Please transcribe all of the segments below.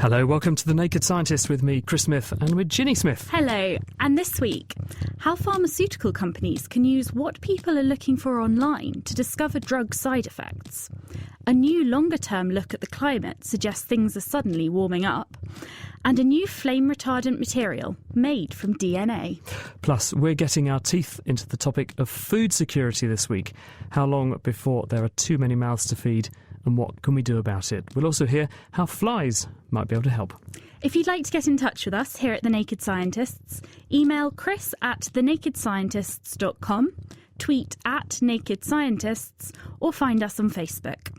Hello, welcome to The Naked Scientist with me, Chris Smith, and with Ginny Smith. Hello, and this week, how pharmaceutical companies can use what people are looking for online to discover drug side effects. A new longer-term look at the climate suggests things are suddenly warming up. And a new flame-retardant material made from DNA. Plus, we're getting our teeth into the topic of food security this week. How long before there are too many mouths to feed, and what can we do about it? We'll also hear how flies might be able to help. If you'd like to get in touch with us here at The Naked Scientists, email chris@thenakedscientists.com, tweet @nakedscientists, or find us on Facebook.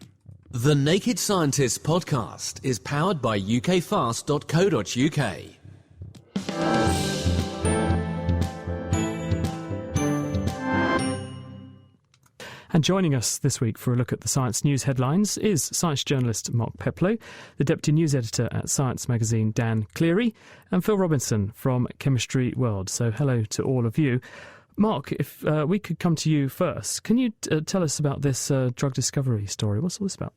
The Naked Scientists podcast is powered by ukfast.co.uk. And joining us this week for a look at the science news headlines is science journalist Mark Peploe, the deputy news editor at Science magazine Dan Cleary, and Phil Robinson from Chemistry World. So hello to all of you. Mark, if we could come to you first, can you tell us about this drug discovery story? What's all this about?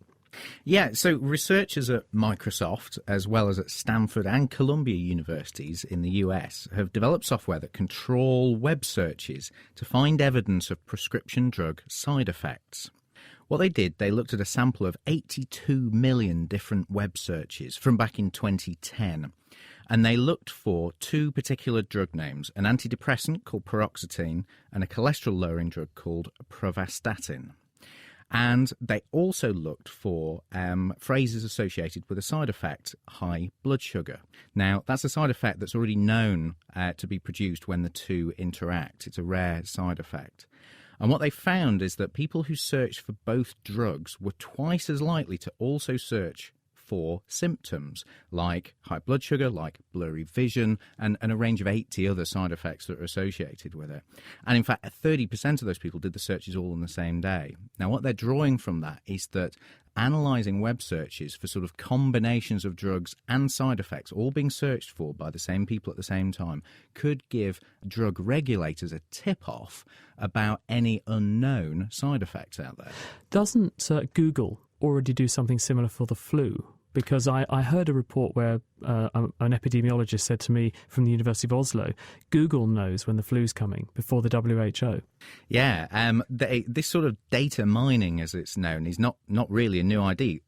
Yeah, so researchers at Microsoft, as well as at Stanford and Columbia universities in the US, have developed software that control web searches to find evidence of prescription drug side effects. What they did, they looked at a sample of 82 million different web searches from back in 2010. And they looked for two particular drug names, an antidepressant called paroxetine and a cholesterol-lowering drug called pravastatin. And they also looked for phrases associated with a side effect, high blood sugar. Now, that's a side effect that's already known to be produced when the two interact. It's a rare side effect. And what they found is that people who searched for both drugs were twice as likely to also search for symptoms like high blood sugar, like blurry vision, and a range of 80 other side effects that are associated with it. And in fact, 30% of those people did the searches all on the same day. Now, what they're drawing from that is that analysing web searches for sort of combinations of drugs and side effects all being searched for by the same people at the same time could give drug regulators a tip-off about any unknown side effects out there. Doesn't Google already do something similar for the flu? Because I heard a report where an epidemiologist said to me from the University of Oslo, Google knows when the flu's coming before the WHO. Yeah, this sort of data mining, as it's known, is not really a new idea.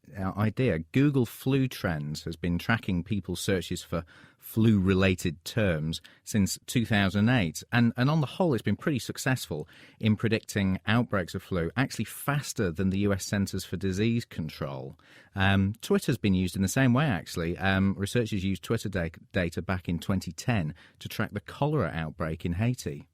Google Flu Trends has been tracking people's searches for flu-related terms since 2008. And on the whole, it's been pretty successful in predicting outbreaks of flu, actually faster than the US Centers for Disease Control. Twitter's been used in the same way, actually. Researchers used Twitter data back in 2010 to track the cholera outbreak in Haiti.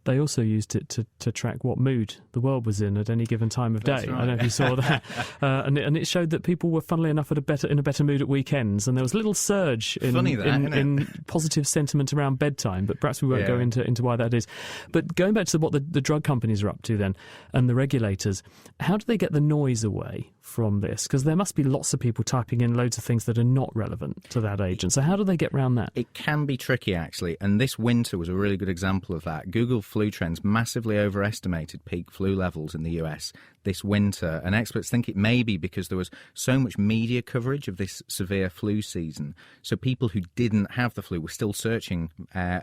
They also used it to track what mood the world was in at any given time of day. That's right. I don't know if you saw that. And it showed that people were, funnily enough, in a better mood at weekends. And there was a little surge in positive sentiment around bedtime. But perhaps we won't go into why that is. But going back to what the drug companies are up to then, and the regulators, how do they get the noise away from this? Because there must be lots of people typing in loads of things that are not relevant to that agent. So how do they get around that? It can be tricky, actually. And this winter was a really good example of that. Google Flu Trends massively overestimated peak flu levels in the US this winter, and experts think it may be because there was so much media coverage of this severe flu season. So people who didn't have the flu were still searching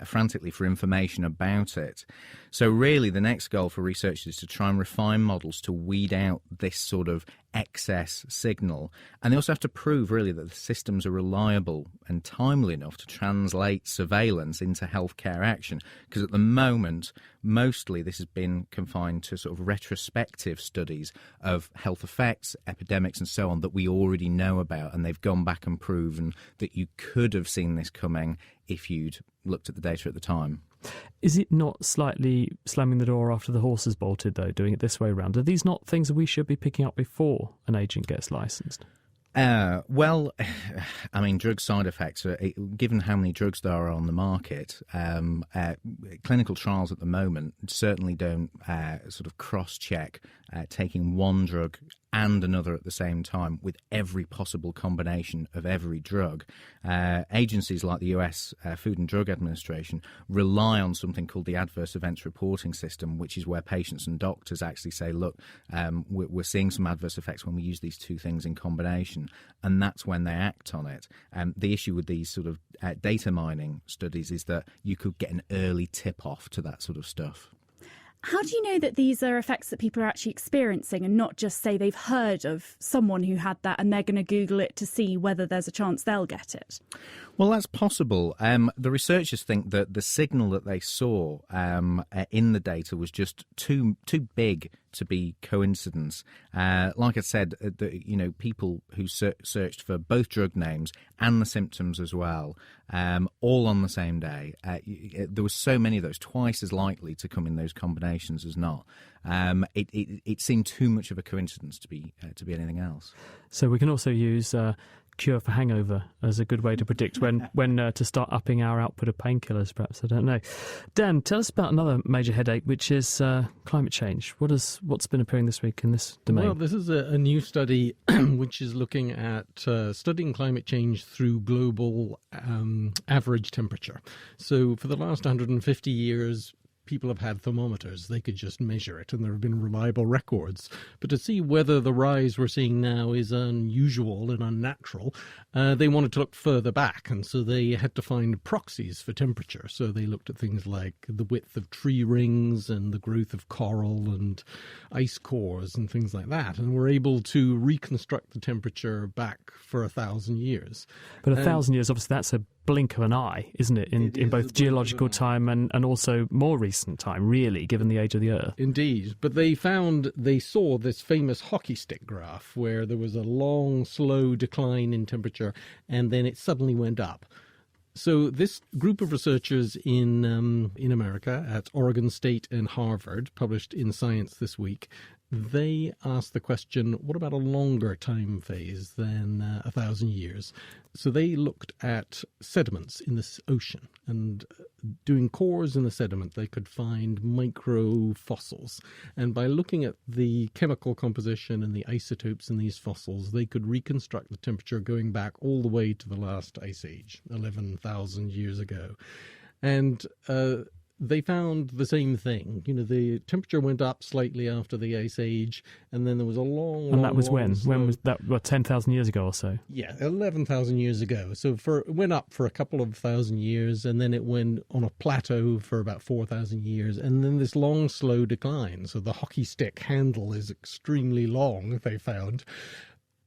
frantically for information about it. So really the next goal for researchers is to try and refine models to weed out this sort of excess signal. And they also have to prove really that the systems are reliable and timely enough to translate surveillance into healthcare action. Because at the moment, mostly this has been confined to sort of retrospective studies of health effects, epidemics and so on that we already know about. And they've gone back and proven that you could have seen this coming if you'd looked at the data at the time. Is it not slightly slamming the door after the horse has bolted, though, doing it this way around? Are these not things that we should be picking up before an agent gets licensed? Well, I mean, drug side effects, given how many drugs there are on the market, clinical trials at the moment certainly don't sort of cross-check taking one drug and another at the same time with every possible combination of every drug. Agencies like the US Food and Drug Administration rely on something called the Adverse Events Reporting System, which is where patients and doctors actually say, look, we're seeing some adverse effects when we use these two things in combination, and that's when they act on it. The issue with these sort of data mining studies is that you could get an early tip-off to that sort of stuff. How do you know that these are effects that people are actually experiencing and not just say they've heard of someone who had that and they're going to Google it to see whether there's a chance they'll get it? Well, that's possible. The researchers think that the signal that they saw in the data was just too big to be coincidence. Like I said, people who searched for both drug names and the symptoms as well, all on the same day. There were so many of those, twice as likely to come in those combinations as not. It seemed too much of a coincidence to be anything else. So we can also use cure for hangover as a good way to predict when to start upping our output of painkillers, perhaps. I don't know. Dan, tell us about another major headache, which is climate change. What's been appearing this week in this domain? Well, this is a new study which is looking at studying climate change through global average temperature. So for the last 150 years, people have had thermometers. They could just measure it, and there have been reliable records. But to see whether the rise we're seeing now is unusual and unnatural, they wanted to look further back, and so they had to find proxies for temperature. So they looked at things like the width of tree rings and the growth of coral and ice cores and things like that, and were able to reconstruct the temperature back for 1,000 years. But 1,000 years, obviously, that's a blink of an eye, isn't it, in both geological time and also more recent time, really, given the age of the Earth. Indeed. But they saw this famous hockey stick graph where there was a long, slow decline in temperature, and then it suddenly went up. So this group of researchers in America at Oregon State and Harvard, published in Science this week, they asked the question, what about a longer time phase than 1,000 years? So they looked at sediments in the ocean, and doing cores in the sediment, they could find microfossils. And by looking at the chemical composition and the isotopes in these fossils, they could reconstruct the temperature going back all the way to the last ice age, 11,000 years ago. And they found the same thing. The temperature went up slightly after the ice age, and then there was a long. And that was when? When was that? 10,000 years ago or so? Yeah, 11,000 years ago. So it went up for a couple of thousand years, and then it went on a plateau for about 4,000 years, and then this long, slow decline. So the hockey stick handle is extremely long, they found,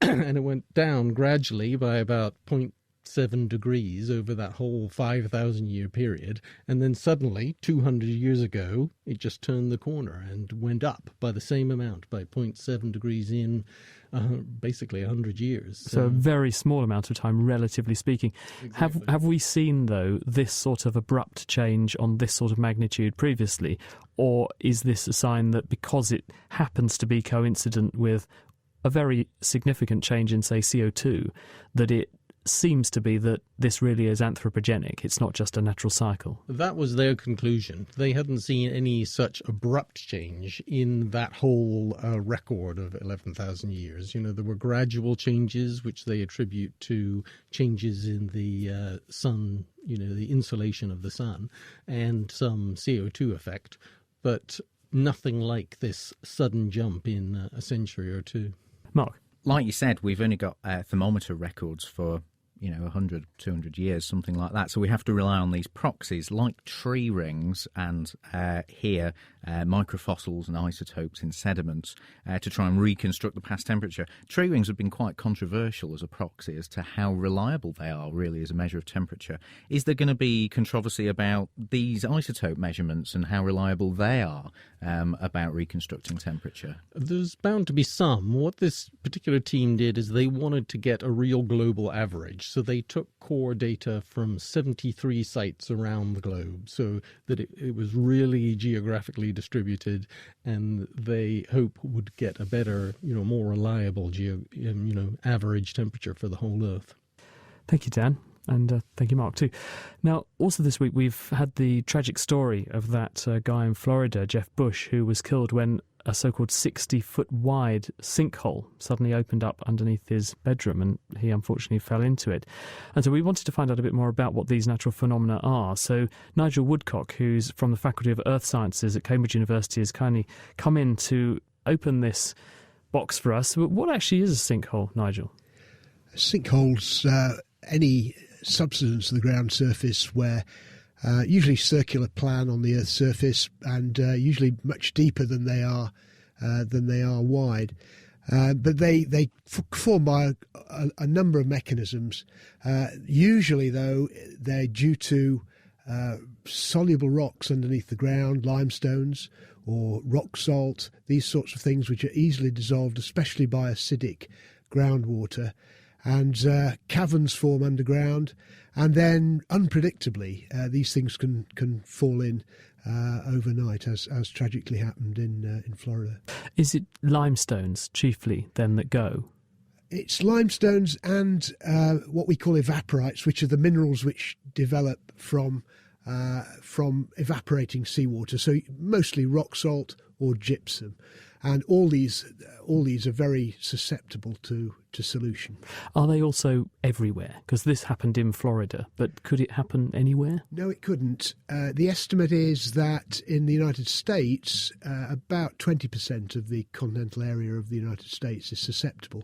and it went down gradually by about 0.7 degrees over that whole 5,000-year period, and then suddenly 200 years ago it just turned the corner and went up by the same amount, by 0.7 degrees in basically 100 years. So a very small amount of time, relatively speaking. Exactly. Have we seen, though, this sort of abrupt change on this sort of magnitude previously, or is this a sign that because it happens to be coincident with a very significant change in, say, CO2, that it seems to be that this really is anthropogenic? It's not just a natural cycle. That was their conclusion. They hadn't seen any such abrupt change in that whole record of 11,000 years. There were gradual changes which they attribute to changes in the sun, the insolation of the sun, and some CO2 effect, but nothing like this sudden jump in a century or two. Mark? Like you said, we've only got thermometer records for 100, 200 years, something like that. So we have to rely on these proxies like tree rings and here microfossils and isotopes in sediments to try and reconstruct the past temperature. Tree rings have been quite controversial as a proxy as to how reliable they are really as a measure of temperature. Is there going to be controversy about these isotope measurements and how reliable they are about reconstructing temperature? There's bound to be some. What this particular team did is they wanted to get a real global average. So they took core data from 73 sites around the globe so that it was really geographically distributed, and they hope would get a better, more reliable average temperature for the whole Earth. Thank you, Dan. And thank you, Mark, too. Now, also this week, we've had the tragic story of that guy in Florida, Jeff Bush, who was killed when a so-called 60-foot wide sinkhole suddenly opened up underneath his bedroom, and he unfortunately fell into it. And so we wanted to find out a bit more about what these natural phenomena are. So Nigel Woodcock, who's from the Faculty of Earth Sciences at Cambridge University, has kindly come in to open this box for us. What actually is a sinkhole, Nigel? Sinkholes, any substance of the ground surface where usually circular plan on the Earth's surface, and usually much deeper than they are wide. But they form by a number of mechanisms. Usually, though, they're due to soluble rocks underneath the ground, limestones or rock salt, these sorts of things which are easily dissolved, especially by acidic groundwater. And caverns form underground, and then unpredictably these things can fall in overnight, as tragically happened in Florida. Is it limestones chiefly then that go? It's limestones and what we call evaporites, which are the minerals which develop from evaporating seawater. So mostly rock salt or gypsum. And all these are very susceptible to solution. Are they also everywhere? Because this happened in Florida, but could it happen anywhere? No, it couldn't. The estimate is that in the United States, about 20% of the continental area of the United States is susceptible.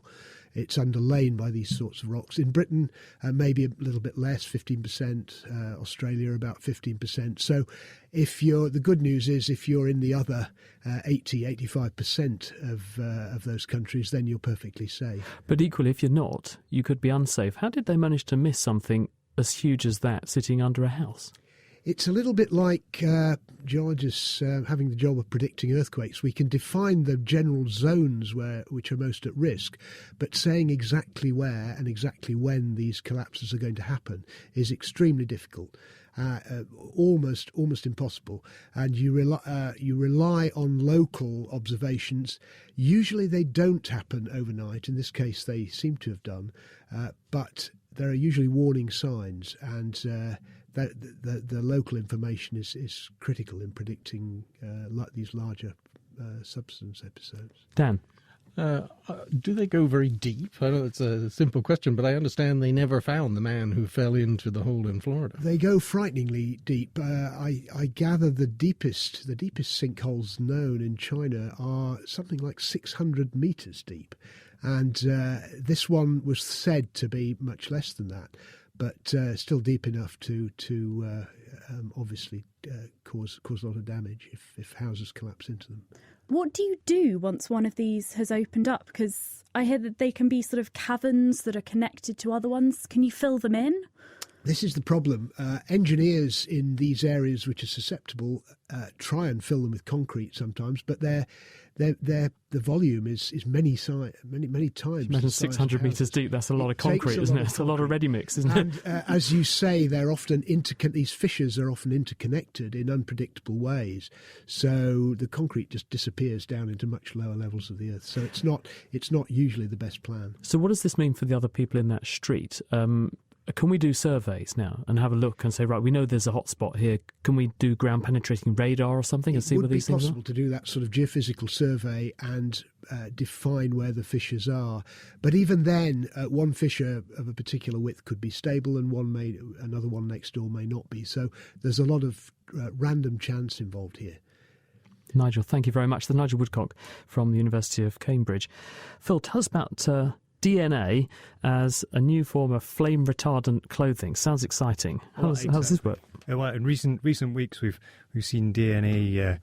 It's underlain by these sorts of rocks. In Britain, maybe a little bit less, 15%. Australia, about 15%. So the good news is if you're in the other 85% of those countries, then you're perfectly safe. But equally, if you're not, you could be unsafe. How did they manage to miss something as huge as that sitting under a house? It's a little bit like geologists having the job of predicting earthquakes. We can define the general zones which are most at risk, but saying exactly where and exactly when these collapses are going to happen is extremely difficult, almost impossible. And you rely on local observations. Usually they don't happen overnight. In this case, they seem to have done, but there are usually warning signs, and the local information is critical in predicting these larger subsidence episodes. Dan? Do they go very deep? I know it's a simple question, but I understand they never found the man who fell into the hole in Florida. They go frighteningly deep. I gather the deepest sinkholes known in China are something like 600 metres deep. And this one was said to be much less than that, but still deep enough to obviously cause a lot of damage if houses collapse into them. What do you do once one of these has opened up? Because I hear that they can be sort of caverns that are connected to other ones. Can you fill them in? This is the problem. Engineers in these areas which are susceptible try and fill them with concrete sometimes, but the volume is many times. Imagine 600 metres deep. That's a lot of concrete, isn't it? It's a lot of ready mix, isn't it? And as you say, they're often these fissures are often interconnected in unpredictable ways. So the concrete just disappears down into much lower levels of the earth. So it's not usually the best plan. So what does this mean for the other people in that street? Can we do surveys now and have a look and say, right, we know there's a hot spot here. Can we do ground penetrating radar or something and see where these things are? It would be possible to do that sort of geophysical survey and define where the fissures are. But even then, one fissure of a particular width could be stable and another one next door may not be. So there's a lot of random chance involved here. Nigel, thank you very much. The Nigel Woodcock from the University of Cambridge. Phil, tell us about DNA as a new form of flame retardant clothing. Sounds exciting. How does this work? Well, in recent weeks, we've seen DNA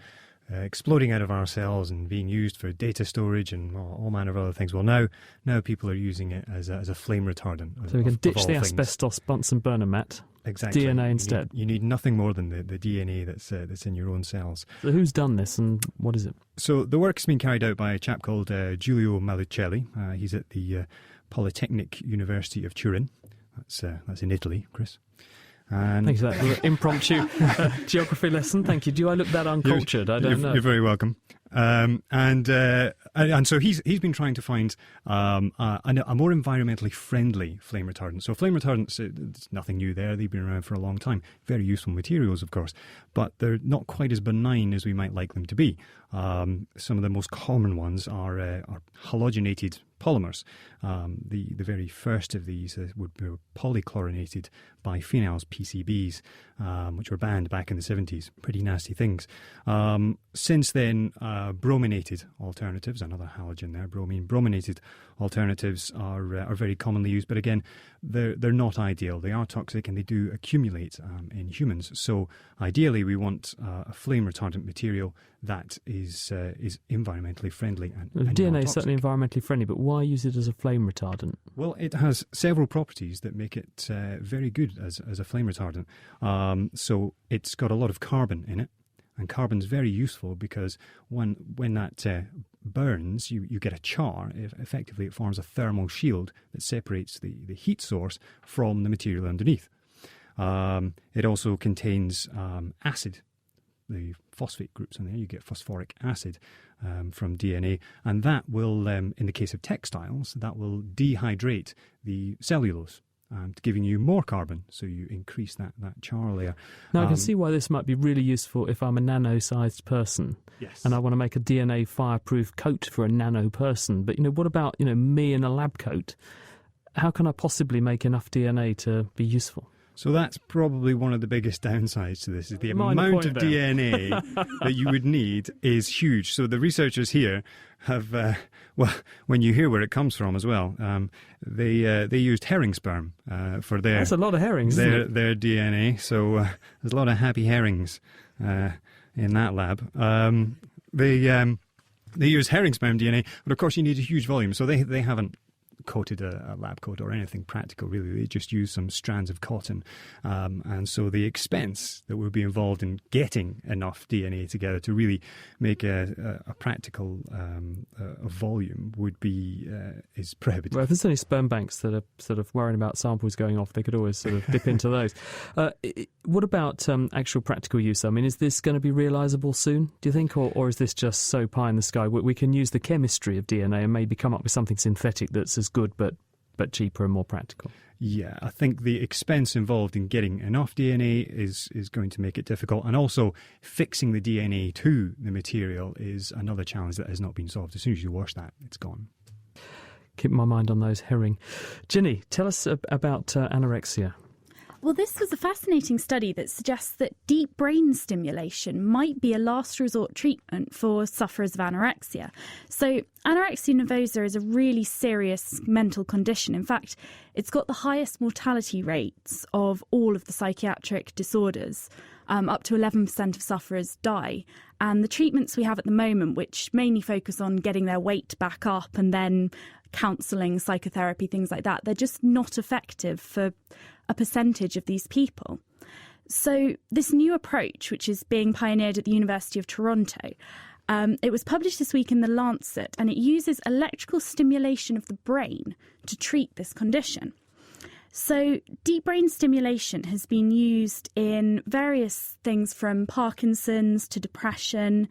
exploding out of our cells and being used for data storage and all manner of other things. Well, now people are using it as a flame retardant. So we can ditch the asbestos Bunsen burner mat. Exactly. DNA instead. You need nothing more than the DNA that's in your own cells. So who's done this and what is it? So the work's been carried out by a chap called Giulio Malucelli. He's at the Polytechnic University of Turin. That's in Italy, Chris. And thanks for that impromptu geography lesson. Thank you. Do I look that uncultured? I don't know. You're very welcome. And so he's been trying to find a more environmentally friendly flame retardant. So flame retardants, there's nothing new there. They've been around for a long time. Very useful materials, of course, but they're not quite as benign as we might like them to be. Some of the most common ones are halogenated polymers. The very first of these would be polychlorinated biphenyls, PCBs, which were banned back in the 70s. Pretty nasty things. Since then, brominated alternatives, another halogen there, bromine. Brominated alternatives are very commonly used, but again, they're not ideal. They are toxic and they do accumulate in humans. So ideally, we want a flame retardant material that is environmentally friendly. And DNA is certainly environmentally friendly, but why use it as a flame retardant? Well, it has several properties that make it very good as a flame retardant. So it's got a lot of carbon in it, and carbon's very useful because when that burns, you get a char. Effectively, it forms a thermal shield that separates the heat source from the material underneath. It also contains acid. The phosphate groups in there, you get phosphoric acid from DNA, and that will, in the case of textiles, that will dehydrate the cellulose, giving you more carbon, so you increase that char layer. Now, I can see why this might be really useful if I'm a nano-sized person. Yes. And I want to make a DNA fireproof coat for a nano person. But, what about, me in a lab coat? How can I possibly make enough DNA to be useful? So that's probably one of the biggest downsides to this, is the amount of DNA that you would need is huge. So the researchers here have, when you hear where it comes from as well, they used herring sperm for their... That's a lot of herrings, isn't it? Their DNA. So there's a lot of happy herrings in that lab. They use herring sperm DNA, but of course you need a huge volume, so they haven't coated a lab coat or anything practical, really. They just use some strands of cotton, and so the expense that would be involved in getting enough DNA together to really make a practical volume would be is prohibitive. Well, if there's any sperm banks that are sort of worrying about samples going off, they could always sort of dip into those. What about actual practical use? I mean, is this going to be realisable soon, do you think, or is this just so pie in the sky? We can use the chemistry of DNA and maybe come up with something synthetic that's as good but cheaper and more practical. Yeah, I think the expense involved in getting enough DNA is going to make it difficult, and also fixing the DNA to the material is another challenge that has not been solved. As soon as you wash that, it's gone. Keep my mind on those herring. Ginny, tell us about anorexia. Well, this was a fascinating study that suggests that deep brain stimulation might be a last resort treatment for sufferers of anorexia. So anorexia nervosa is a really serious mental condition. In fact, it's got the highest mortality rates of all of the psychiatric disorders. Up to 11% of sufferers die. And the treatments we have at the moment, which mainly focus on getting their weight back up and then counselling, psychotherapy, things like that, they're just not effective for a percentage of these people. So this new approach, which is being pioneered at the University of Toronto, it was published this week in The Lancet, and it uses electrical stimulation of the brain to treat this condition. So deep brain stimulation has been used in various things from Parkinson's to depression,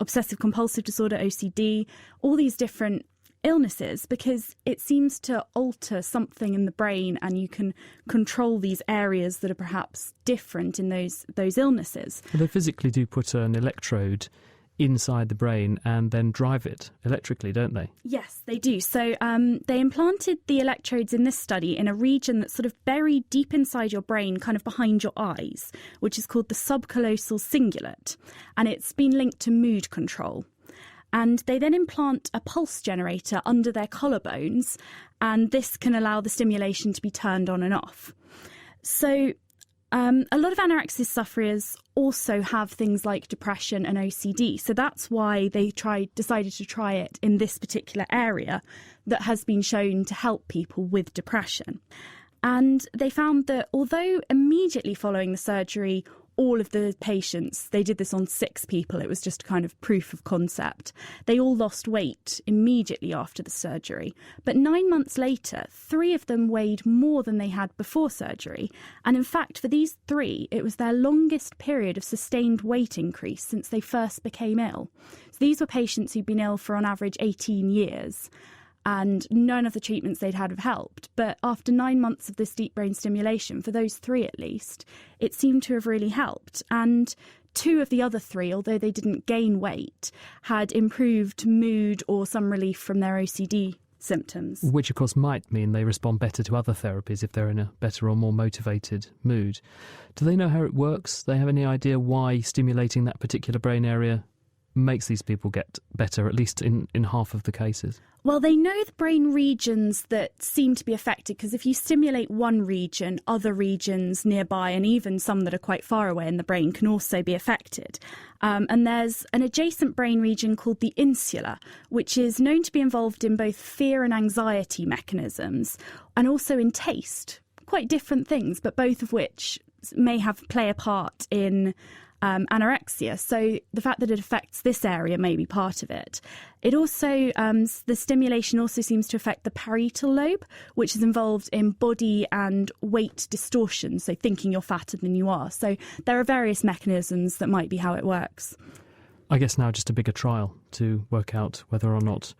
obsessive compulsive disorder, OCD, all these different illnesses, because it seems to alter something in the brain and you can control these areas that are perhaps different in those illnesses. Well, they physically do put an electrode inside the brain and then drive it electrically, don't they? Yes, they do. So they implanted the electrodes in this study in a region that's sort of buried deep inside your brain, kind of behind your eyes, which is called the subcallosal cingulate, and it's been linked to mood control. And they then implant a pulse generator under their collarbones, and this can allow the stimulation to be turned on and off. So a lot of anorexia sufferers also have things like depression and OCD. So that's why they decided to try it in this particular area that has been shown to help people with depression. And they found that although immediately following the surgery, all of the patients, they did this on 6 people, it was just kind of proof of concept, they all lost weight immediately after the surgery. But 9 months later, 3 of them weighed more than they had before surgery. And in fact, for these 3, it was their longest period of sustained weight increase since they first became ill. So these were patients who'd been ill for on average 18 years. And none of the treatments they'd had have helped. But after 9 months of this deep brain stimulation, for those 3 at least, it seemed to have really helped. And 2 of the other 3, although they didn't gain weight, had improved mood or some relief from their OCD symptoms. Which, of course, might mean they respond better to other therapies if they're in a better or more motivated mood. Do they know how it works? Do they have any idea why stimulating that particular brain area makes these people get better, at least in half of the cases? Well, they know the brain regions that seem to be affected, because if you stimulate one region, other regions nearby and even some that are quite far away in the brain can also be affected. And there's an adjacent brain region called the insula, which is known to be involved in both fear and anxiety mechanisms, and also in taste. Quite different things, but both of which may play a part in anorexia. So the fact that it affects this area may be part of it. It also, the stimulation also seems to affect the parietal lobe, which is involved in body and weight distortion, so thinking you're fatter than you are. So there are various mechanisms that might be how it works. I guess now just a bigger trial to work out whether or not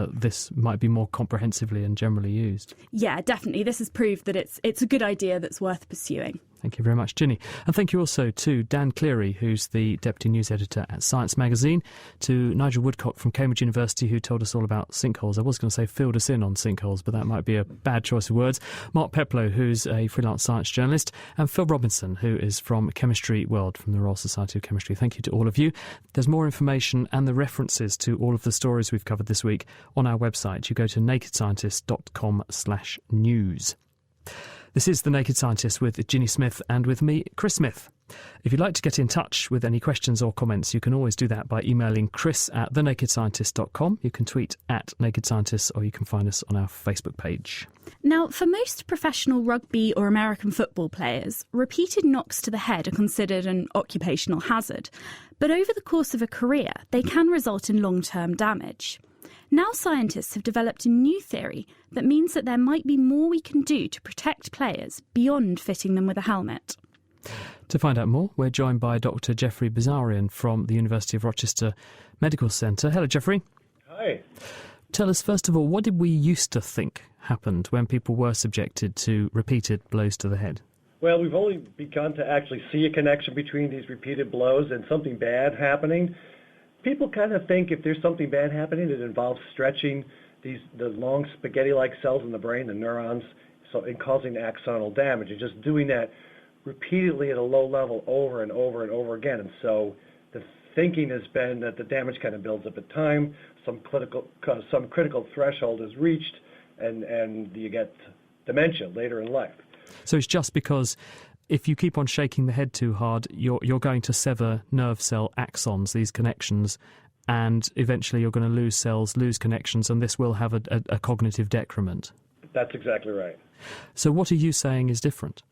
this might be more comprehensively and generally used. Yeah, definitely. This has proved that it's a good idea that's worth pursuing. Thank you very much, Ginny. And thank you also to Dan Cleary, who's the Deputy News Editor at Science Magazine, to Nigel Woodcock from Cambridge University, who told us all about sinkholes. I was going to say filled us in on sinkholes, but that might be a bad choice of words. Mark Peplow, who's a freelance science journalist, and Phil Robinson, who is from Chemistry World, from the Royal Society of Chemistry. Thank you to all of you. There's more information and the references to all of the stories we've covered this week on our website. You go to nakedscientist.com/news. This is The Naked Scientist with Ginny Smith and with me, Chris Smith. If you'd like to get in touch with any questions or comments, you can always do that by emailing chris@thenakedscientist.com. You can tweet @nakedscientists, or you can find us on our Facebook page. Now, for most professional rugby or American football players, repeated knocks to the head are considered an occupational hazard. But over the course of a career, they can result in long-term damage. Now scientists have developed a new theory that means that there might be more we can do to protect players beyond fitting them with a helmet. To find out more, we're joined by Dr. Jeffrey Bazarian from the University of Rochester Medical Centre. Hello, Jeffrey. Hi. Tell us, first of all, what did we used to think happened when people were subjected to repeated blows to the head? Well, we've only begun to actually see a connection between these repeated blows and something bad happening. People kind of think if there's something bad happening, it involves stretching the long spaghetti-like cells in the brain, the neurons, and causing axonal damage, and just doing that repeatedly at a low level over and over and over again. And so the thinking has been that the damage kind of builds up at time, some critical threshold is reached, and you get dementia later in life. So it's just because if you keep on shaking the head too hard, you're going to sever nerve cell axons, these connections, and eventually you're going to lose cells, lose connections, and this will have a cognitive decrement. That's exactly right. So what are you saying is different?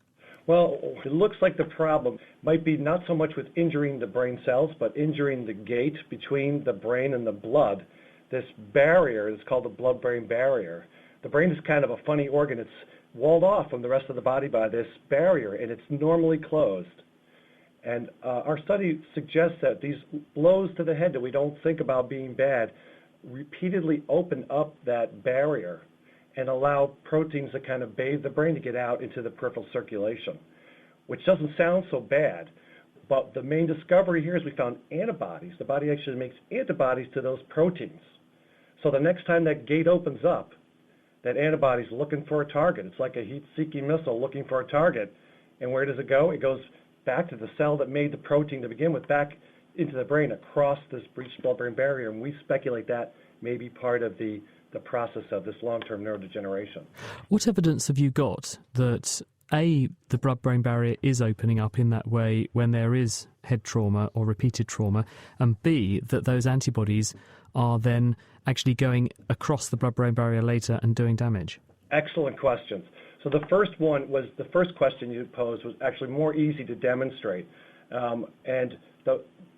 Well, it looks like the problem might be not so much with injuring the brain cells, but injuring the gate between the brain and the blood. This barrier is called the blood-brain barrier. The brain is kind of a funny organ. It's walled off from the rest of the body by this barrier, and it's normally closed. And our study suggests that these blows to the head that we don't think about being bad repeatedly open up that barrier and allow proteins that kind of bathe the brain to get out into the peripheral circulation, which doesn't sound so bad. But the main discovery here is we found antibodies. The body actually makes antibodies to those proteins. So the next time that gate opens up, that antibody's looking for a target. It's like a heat-seeking missile looking for a target. And where does it go? It goes back to the cell that made the protein to begin with, back into the brain across this breached blood-brain barrier. And we speculate that may be part of the process of this long-term neurodegeneration. What evidence have you got that, A, the blood-brain barrier is opening up in that way when there is head trauma or repeated trauma, and B, that those antibodies are then actually going across the blood-brain barrier later and doing damage? Excellent questions. So the first question you posed was actually more easy to demonstrate. And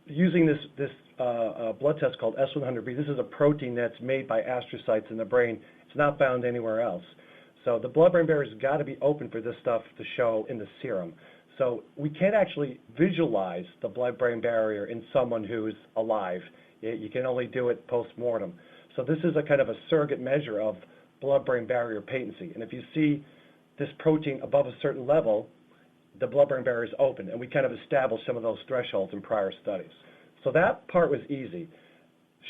using this blood test called S100B, this is a protein that's made by astrocytes in the brain. It's not found anywhere else. So the blood-brain barrier's got to be open for this stuff to show in the serum. So we can't actually visualize the blood-brain barrier in someone who's alive. You can only do it post-mortem. So this is a kind of a surrogate measure of blood-brain barrier patency. And if you see this protein above a certain level, the blood-brain barrier is open, and we kind of established some of those thresholds in prior studies. So that part was easy.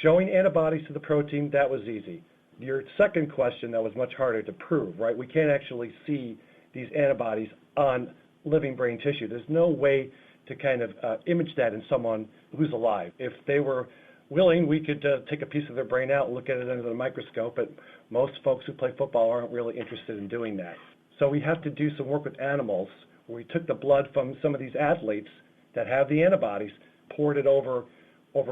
Showing antibodies to the protein, that was easy. Your second question, that was much harder to prove, right? We can't actually see these antibodies on living brain tissue. There's no way to kind of image that in someone who's alive. If they were willing, we could take a piece of their brain out and look at it under the microscope, but most folks who play football aren't really interested in doing that. So we have to do some work with animals where we took the blood from some of these athletes that have the antibodies, poured it over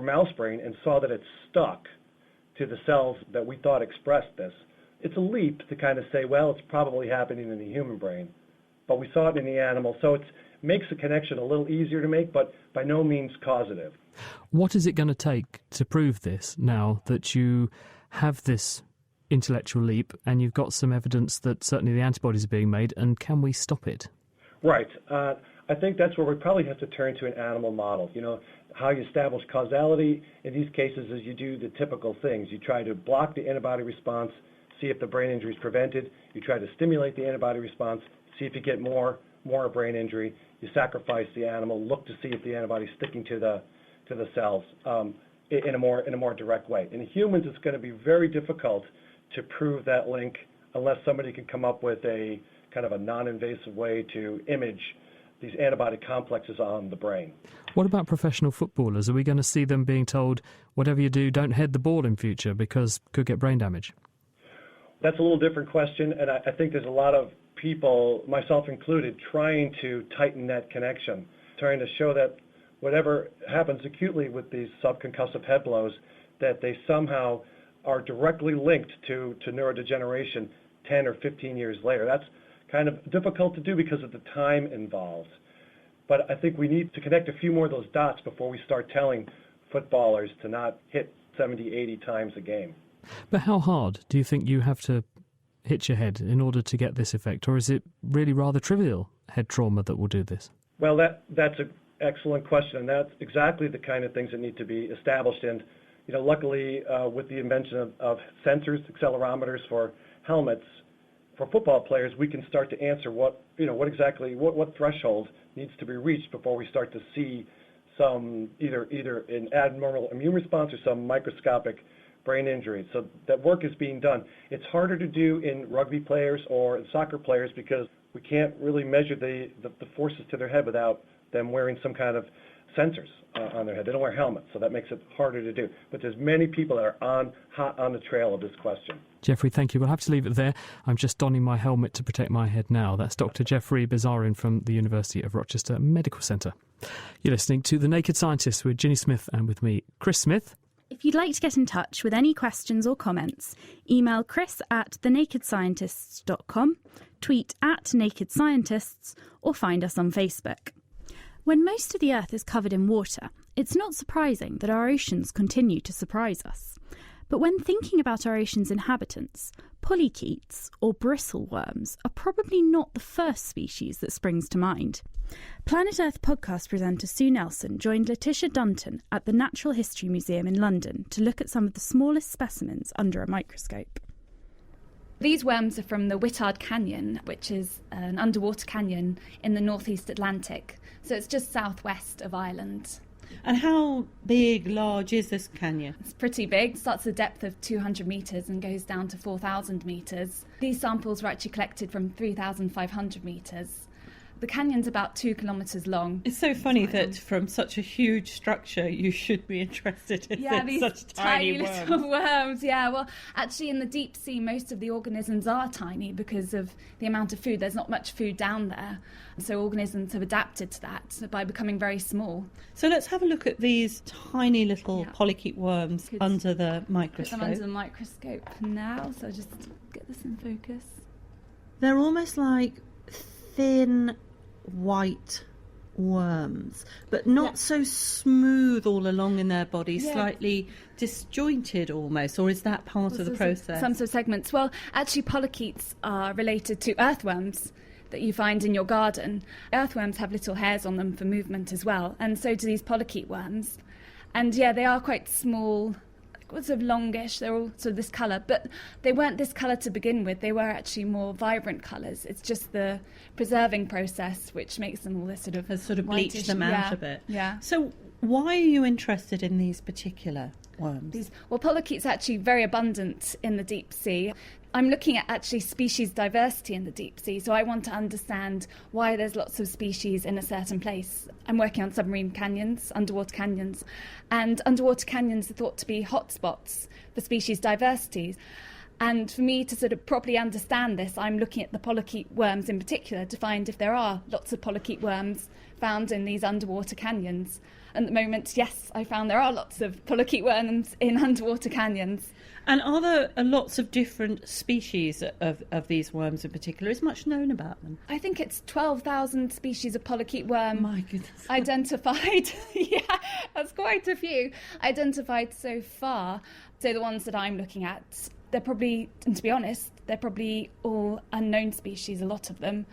mouse brain, and saw that it stuck to the cells that we thought expressed this. It's a leap to kind of say, well, it's probably happening in the human brain, but we saw it in the animal, so it makes the connection a little easier to make, but by no means causative. What is it going to take to prove this now that you have this intellectual leap and you've got some evidence that certainly the antibodies are being made, and can we stop it? Right. I think that's where we probably have to turn to an animal model. You know, how you establish causality in these cases is you do the typical things. You try to block the antibody response, see if the brain injury is prevented. You try to stimulate the antibody response, see if you get more brain injury. You sacrifice the animal, look to see if the antibody is sticking to the cells in a more direct way. In humans, it's going to be very difficult to prove that link unless somebody can come up with a kind of a non-invasive way to image these antibody complexes on the brain. What about professional footballers? Are we going to see them being told, whatever you do, don't head the ball in future because could get brain damage? That's a little different question, and I think there's a lot of people, myself included, trying to tighten that connection, trying to show that whatever happens acutely with these subconcussive head blows, that they somehow are directly linked to neurodegeneration 10 or 15 years later. That's kind of difficult to do because of the time involved. But I think we need to connect a few more of those dots before we start telling footballers to not hit 70, 80 times a game. But how hard do you think you have to hit your head in order to get this effect? Or is it really rather trivial head trauma that will do this? Well, that's an excellent question, and that's exactly the kind of things that need to be established. And you know, luckily, with the invention of sensors, accelerometers for helmets, for football players, we can start to answer what threshold needs to be reached before we start to see some either an abnormal immune response or some microscopic brain injury. So that work is being done. It's harder to do in rugby players or in soccer players because we can't really measure the forces to their head without them wearing some kind of sensors on their head. They don't wear helmets, so that makes it harder to do. But there's many people that are hot on the trail of this question. Jeffrey, thank you. We'll have to leave it there. I'm just donning my helmet to protect my head now. That's Dr. Jeffrey Bizarin from the University of Rochester Medical Centre. You're listening to The Naked Scientist with Ginny Smith and with me, Chris Smith. If you'd like to get in touch with any questions or comments, email chris@thenakedscientists.com, tweet @nakedscientists, or find us on Facebook. When most of the Earth is covered in water, it's not surprising that our oceans continue to surprise us. But when thinking about our ocean's inhabitants, polychaetes, or bristleworms, are probably not the first species that springs to mind. Planet Earth podcast presenter Sue Nelson joined Letitia Dunton at the Natural History Museum in London to look at some of the smallest specimens under a microscope. These worms are from the Whittard Canyon, which is an underwater canyon in the northeast Atlantic. So it's just southwest of Ireland. And how large is this canyon? It's pretty big. It starts at a depth of 200 metres and goes down to 4,000 metres. These samples were actually collected from 3,500 metres. The canyon's about 2 kilometres long. It's so funny that from such a huge structure you should be interested in these such tiny little worms. Yeah, well, actually in the deep sea most of the organisms are tiny because of the amount of food. There's not much food down there. So organisms have adapted to that by becoming very small. So let's have a look at these tiny little polychaete worms under the microscope. Put them under the microscope now, so just get this in focus. They're almost like thin white worms, but not so smooth all along in their body, slightly disjointed almost, or is that part of the process? Some sort of segments. Well, actually, polychaetes are related to earthworms that you find in your garden. Earthworms have little hairs on them for movement as well, and so do these polychaete worms. And they are quite small, sort of longish, they're all sort of this colour, but they weren't this colour to begin with, they were actually more vibrant colours. It's just the preserving process which makes them all this sort of... Has sort of bleached them out a bit. Yeah. So why are you interested in these particular worms? Polychaetes are actually very abundant in the deep sea. I'm looking at actually species diversity in the deep sea, so I want to understand why there's lots of species in a certain place. I'm working on submarine canyons, underwater canyons, and underwater canyons are thought to be hotspots for species diversity. And for me to sort of properly understand this, I'm looking at the polychaete worms in particular to find if there are lots of polychaete worms found in these underwater canyons. At the moment, yes, I found there are lots of polychaete worms in underwater canyons. And are there lots of different species of these worms in particular? Is much known about them? I think it's 12,000 species of polychaete worm. My goodness. Identified. Yeah, that's quite a few. Identified so far. So the ones that I'm looking at, they're probably, and to be honest, they're probably all unknown species, a lot of them,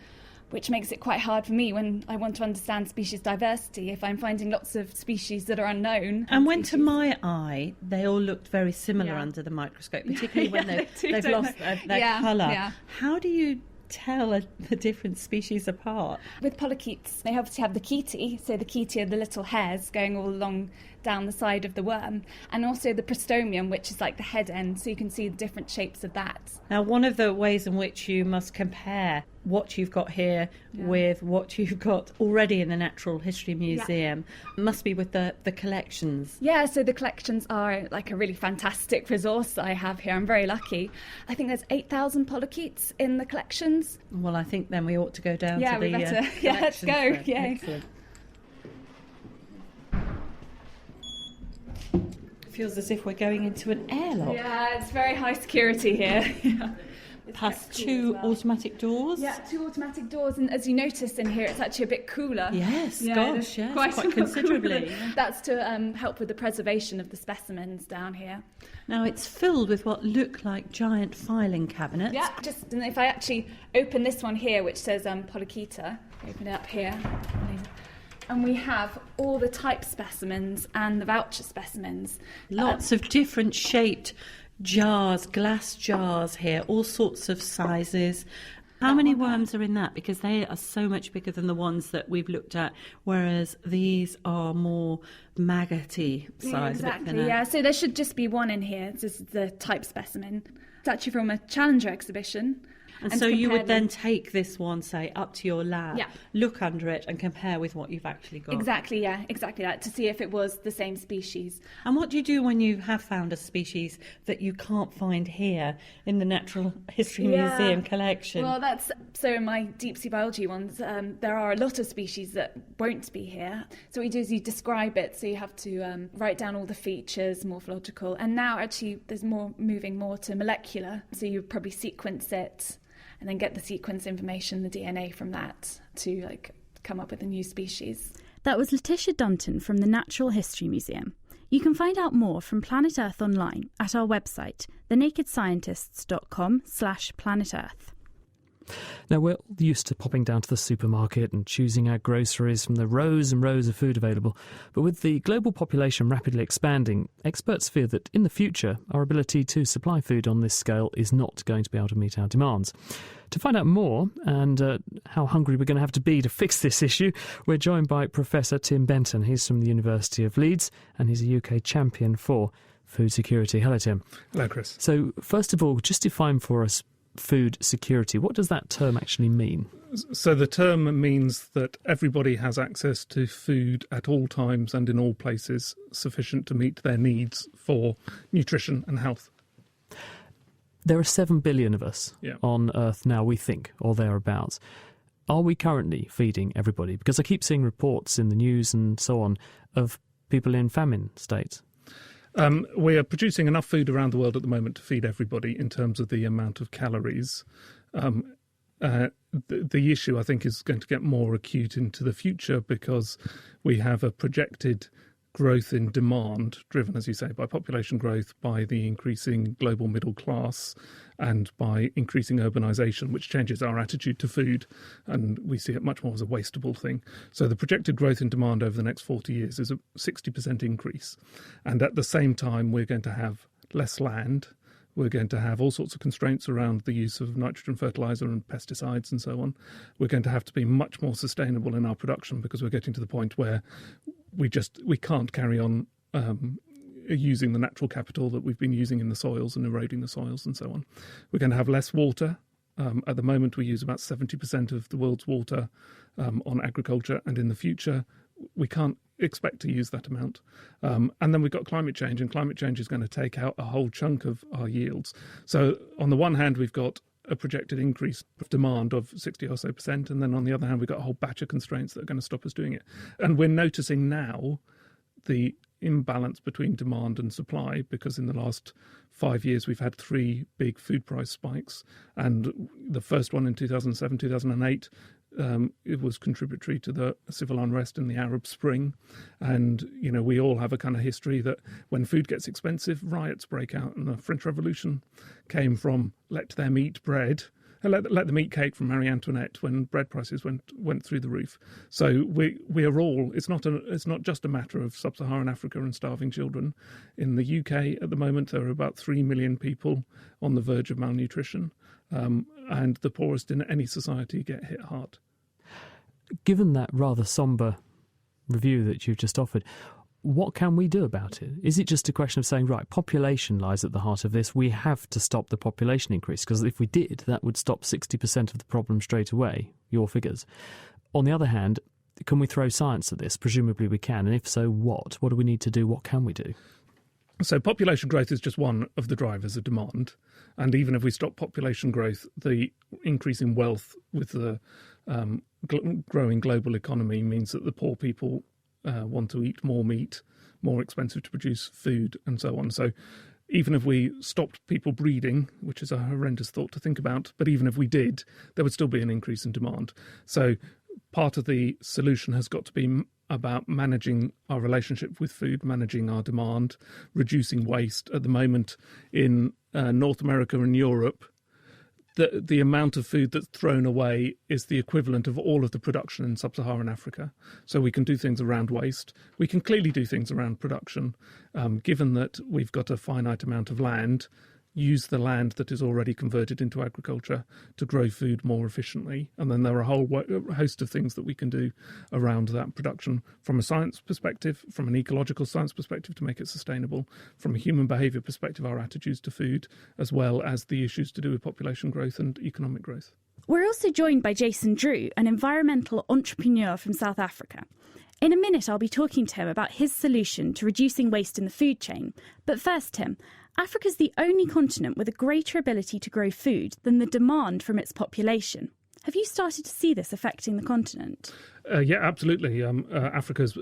which makes it quite hard for me when I want to understand species diversity, if I'm finding lots of species that are unknown. And when to my eye, they all looked very similar under the microscope, particularly when they've lost their colour. Yeah. How do you tell the different species apart? With polychaetes, they obviously have the chaetae, so the chaetae are the little hairs going all along down the side of the worm, and also the prostomium, which is like the head end, so you can see the different shapes of that. Now, one of the ways in which you must compare what you've got here with what you've got already in the Natural History Museum must be with the collections. Yeah, so the collections are like a really fantastic resource I have here. I'm very lucky. I think there's 8,000 polychaetes in the collections. Well, I think then we ought to go down to the we better. Let's go. Excellent. Feels as if we're going into an airlock. Yeah, it's very high security here. Past two automatic doors. Yeah, two automatic doors, and as you notice in here, it's actually a bit cooler. Yes, quite considerably. That's to help with the preservation of the specimens down here. Now, it's filled with what look like giant filing cabinets. Yeah, and if I actually open this one here, which says Polychaeta, open it up here. And we have all the type specimens and the voucher specimens. Lots of different shaped jars, glass jars here, all sorts of sizes. How many worms are in that? Because they are so much bigger than the ones that we've looked at, whereas these are more maggoty size. Exactly, yeah. So there should just be one in here. This is the type specimen. It's actually from a Challenger exhibition. And so you would then take this one, say, up to your lab, look under it and compare with what you've actually got. Exactly, yeah, exactly that, to see if it was the same species. And what do you do when you have found a species that you can't find here in the Natural History Museum collection? Well, so in my deep sea biology ones, there are a lot of species that won't be here. So what you do is you describe it, so you have to write down all the features, morphological, and now actually there's moving more to molecular, so you probably sequence it and then get the sequence information, the DNA from that, to come up with a new species. That was Letitia Dunton from the Natural History Museum. You can find out more from Planet Earth online at our website, thenakedscientists.com/Planet Earth. Now, we're used to popping down to the supermarket and choosing our groceries from the rows and rows of food available. But with the global population rapidly expanding, experts fear that in the future, our ability to supply food on this scale is not going to be able to meet our demands. To find out more and how hungry we're going to have to be to fix this issue, we're joined by Professor Tim Benton. He's from the University of Leeds and he's a UK champion for food security. Hello, Tim. Hello, Chris. So, first of all, just define for us food security. What does that term actually mean? So the term means that everybody has access to food at all times and in all places sufficient to meet their needs for nutrition and health. There are 7 billion of us on Earth now, we think, or thereabouts. Are we currently feeding everybody? Because I keep seeing reports in the news and so on of people in famine states. We are producing enough food around the world at the moment to feed everybody in terms of the amount of calories. the issue, I think, is going to get more acute into the future because we have a projected growth in demand, driven, as you say, by population growth, by the increasing global middle class, and by increasing urbanisation, which changes our attitude to food, and we see it much more as a wastable thing. So the projected growth in demand over the next 40 years is a 60% increase. And at the same time, we're going to have less land. We're going to have all sorts of constraints around the use of nitrogen fertiliser and pesticides and so on. We're going to have to be much more sustainable in our production because we're getting to the point where we can't carry on using the natural capital that we've been using in the soils and eroding the soils and so on. We're going to have less water. At the moment, we use about 70% of the world's water on agriculture, and in the future, we can't expect to use that amount. And then we've got climate change, and climate change is going to take out a whole chunk of our yields. So on the one hand, we've got a projected increase of demand of 60 or so percent, and then on the other hand, we've got a whole batch of constraints that are going to stop us doing it. And we're noticing now the imbalance between demand and supply, because in the last 5 years we've had 3 big food price spikes, and the first one in 2007, 2008, it was contributory to the civil unrest in the Arab Spring. And, you know, we all have a kind of history that when food gets expensive, riots break out. And the French Revolution came from let them eat bread, let them eat cake from Marie Antoinette when bread prices went through the roof. So we are all, it's not just a matter of sub-Saharan Africa and starving children. In the UK at the moment, there are about 3 million people on the verge of malnutrition. And the poorest in any society get hit hard. Given that rather sombre review that you've just offered, what can we do about it? Is it just a question of saying, right, population lies at the heart of this, we have to stop the population increase? Because if we did, that would stop 60% of the problem straight away, your figures. On the other hand, can we throw science at this? Presumably we can. And if so, what? What do we need to do? What can we do? So population growth is just one of the drivers of demand. And even if we stop population growth, the increase in wealth with the growing global economy means that the poor people want to eat more meat, more expensive to produce food, and so on. So even if we stopped people breeding, which is a horrendous thought to think about, but even if we did, there would still be an increase in demand. So part of the solution has got to be about managing our relationship with food, managing our demand, reducing waste. At the moment in North America and Europe, the amount of food that's thrown away is the equivalent of all of the production in sub-Saharan Africa. So we can do things around waste. We can clearly do things around production. Given that we've got a finite amount of land, use the land that is already converted into agriculture to grow food more efficiently. And then there are a whole host of things that we can do around that production from a science perspective, from an ecological science perspective to make it sustainable, from a human behaviour perspective, our attitudes to food, as well as the issues to do with population growth and economic growth. We're also joined by Jason Drew, an environmental entrepreneur from South Africa. In a minute, I'll be talking to him about his solution to reducing waste in the food chain. But first, Tim, Africa's the only continent with a greater ability to grow food than the demand from its population. Have you started to see this affecting the continent? Yeah, absolutely. Africa's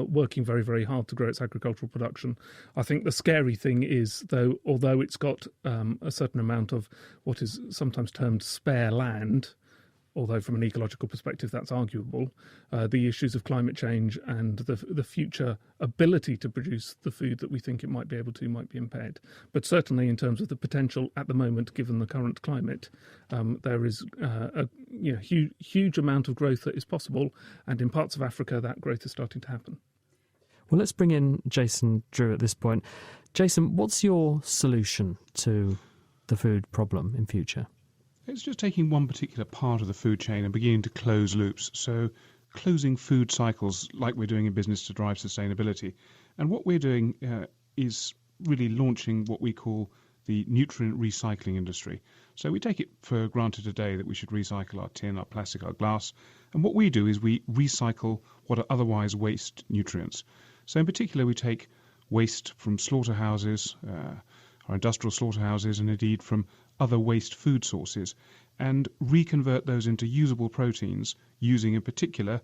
working very, very hard to grow its agricultural production. I think the scary thing is, though, although it's got a certain amount of what is sometimes termed spare land, although from an ecological perspective that's arguable, the issues of climate change and the future ability to produce the food that we think it might be able to might be impaired. But certainly in terms of the potential at the moment, given the current climate, there is a huge amount of growth that is possible, and in parts of Africa that growth is starting to happen. Well, let's bring in Jason Drew at this point. Jason, what's your solution to the food problem in future? It's just taking one particular part of the food chain and beginning to close loops. So closing food cycles like we're doing in business to drive sustainability. And what we're doing is really launching what we call the nutrient recycling industry. So we take it for granted today that we should recycle our tin, our plastic, our glass. And what we do is we recycle what are otherwise waste nutrients. So in particular, we take waste from slaughterhouses, our industrial slaughterhouses, and indeed from other waste food sources, and reconvert those into usable proteins using in particular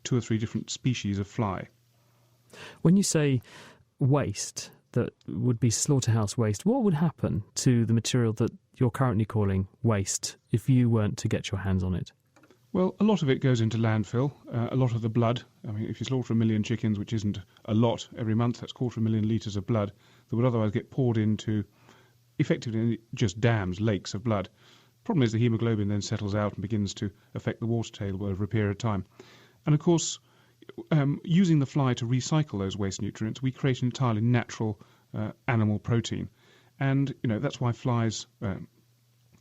2 or 3 different species of fly. When you say waste, that would be slaughterhouse waste, what would happen to the material that you're currently calling waste if you weren't to get your hands on it? Well, a lot of it goes into landfill. A lot of the blood, I mean, if you slaughter 1 million chickens, which isn't a lot every month, that's 250,000 litres of blood that would otherwise get poured into effectively just dams, lakes of blood. Problem is the haemoglobin then settles out and begins to affect the water table over a period of time. And of course, using the fly to recycle those waste nutrients, we create an entirely natural animal protein. And, that's why flies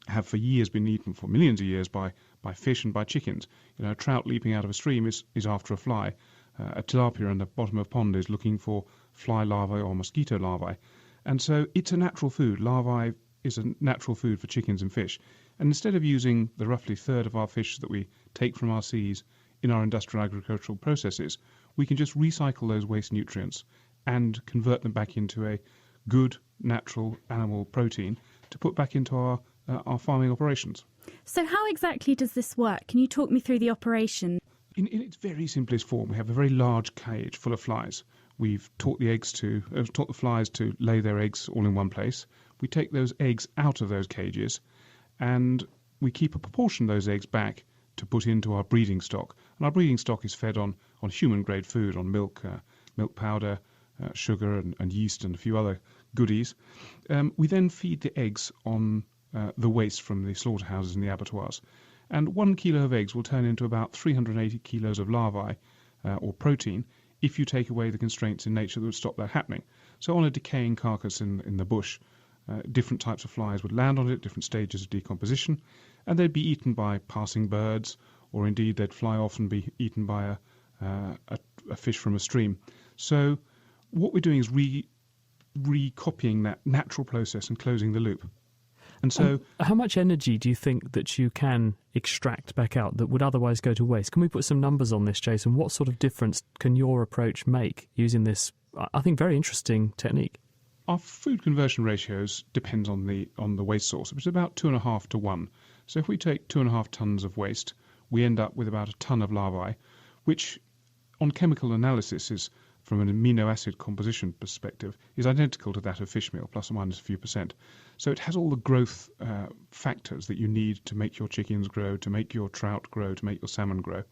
have for years been eaten, for millions of years, by fish and by chickens. A trout leaping out of a stream is after a fly. A tilapia in the bottom of a pond is looking for fly larvae or mosquito larvae. And so it's a natural food. Larvae is a natural food for chickens and fish. And instead of using the roughly third of our fish that we take from our seas in our industrial agricultural processes, we can just recycle those waste nutrients and convert them back into a good, natural animal protein to put back into our farming operations. So how exactly does this work? Can you talk me through the operation? In its very simplest form, we have a very large cage full of flies. We've taught the flies to lay their eggs all in one place. We take those eggs out of those cages and we keep a proportion of those eggs back to put into our breeding stock. And our breeding stock is fed on human-grade food, on milk, milk powder, sugar and yeast and a few other goodies. We then feed the eggs on the waste from the slaughterhouses and the abattoirs. And 1 kilo of eggs will turn into about 380 kilos of larvae or protein if you take away the constraints in nature that would stop that happening. So on a decaying carcass in the bush, different types of flies would land on it, different stages of decomposition, and they'd be eaten by passing birds, or indeed they'd fly off and be eaten by a fish from a stream. So what we're doing is recopying that natural process and closing the loop. And so, how much energy do you think that you can extract back out that would otherwise go to waste? Can we put some numbers on this, Jason? What sort of difference can your approach make using this, I think, very interesting technique? Our food conversion ratios depends on the waste source, which is about 2.5 to 1. So if we take 2.5 tons of waste, we end up with about a ton of larvae, which on chemical analysis is, from an amino acid composition perspective, is identical to that of fish meal, plus or minus a few percent. So it has all the growth factors that you need to make your chickens grow, to make your trout grow, to make your salmon grow.